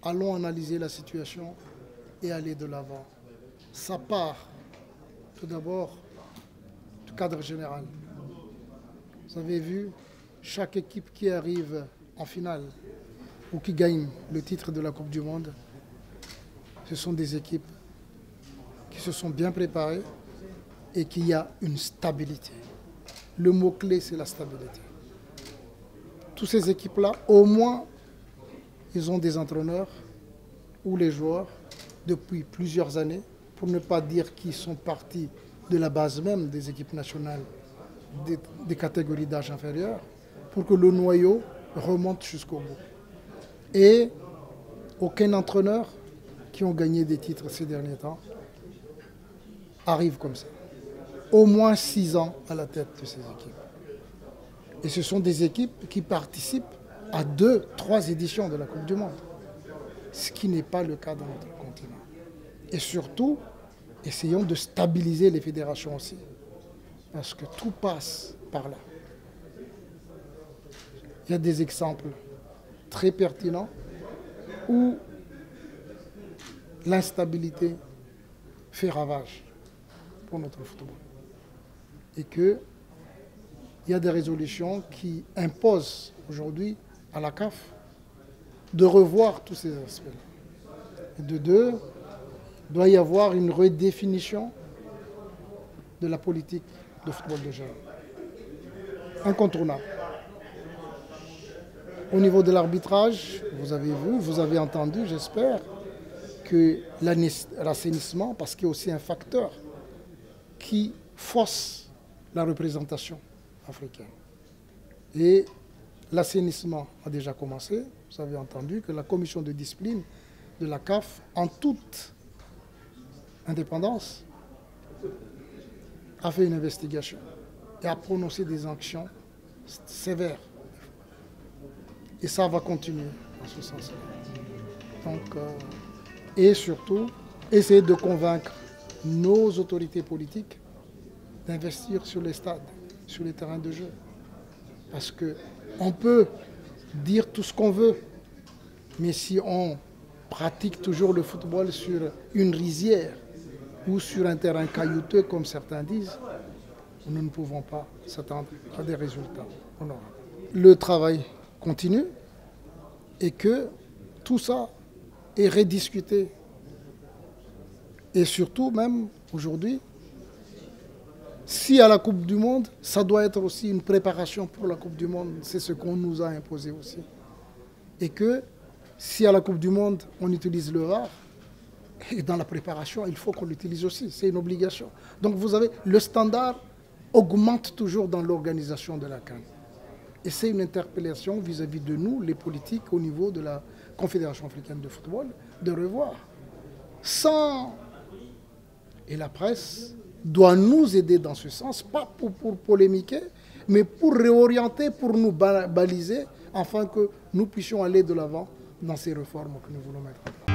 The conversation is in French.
allons analyser la situation et aller de l'avant. Ça part tout d'abord du cadre général. Vous avez vu, chaque équipe qui arrive en finale ou qui gagne le titre de la Coupe du Monde, ce sont des équipes qui se sont bien préparées et qu'il y a une stabilité. Le mot-clé, c'est la stabilité. Toutes ces équipes-là, au moins, ils ont des entraîneurs ou les joueurs depuis plusieurs années, pour ne pas dire qu'ils sont partis de la base même des équipes nationales des catégories d'âge inférieures, pour que le noyau remonte jusqu'au bout. Et aucun entraîneur qui ont gagné des titres ces derniers temps arrive comme ça. Au moins 6 ans à la tête de ces équipes. Et ce sont des équipes qui participent à 2, 3 éditions de la Coupe du Monde. Ce qui n'est pas le cas dans notre continent. Et surtout, essayons de stabiliser les fédérations aussi. Parce que tout passe par là. Il y a des exemples très pertinents où l'instabilité fait ravage pour notre football. Et qu'il y a des résolutions qui imposent aujourd'hui à la CAF de revoir tous ces aspects-là. Et de deux, il doit y avoir une redéfinition de la politique de football de jeunes. Incontournable. Au niveau de l'arbitrage, vous avez vu, vous avez entendu, j'espère, que l'assainissement, parce qu'il y a aussi un facteur qui fausse la représentation africaine. Et l'assainissement a déjà commencé. Vous avez entendu que la commission de discipline de la CAF, en toute indépendance, a fait une investigation et a prononcé des sanctions sévères. Et ça va continuer dans ce sens-là. Donc, et surtout, essayer de convaincre nos autorités politiques d'investir sur les stades, sur les terrains de jeu. Parce qu'on peut dire tout ce qu'on veut, mais si on pratique toujours le football sur une rizière ou sur un terrain caillouteux, comme certains disent, nous ne pouvons pas s'attendre à des résultats honorables. Le travail continue et que tout ça est rediscuté. Et surtout, même aujourd'hui, si à la Coupe du Monde, ça doit être aussi une préparation pour la Coupe du Monde. C'est ce qu'on nous a imposé aussi. Et que si à la Coupe du Monde, on utilise le VAR, et dans la préparation, il faut qu'on l'utilise aussi. C'est une obligation. Donc vous avez, le standard augmente toujours dans l'organisation de la CAN. Et c'est une interpellation vis-à-vis de nous, les politiques, au niveau de la Confédération africaine de football, de revoir. Et la presse doit nous aider dans ce sens, pas pour polémiquer, mais pour réorienter, pour nous baliser, afin que nous puissions aller de l'avant dans ces réformes que nous voulons mettre en place.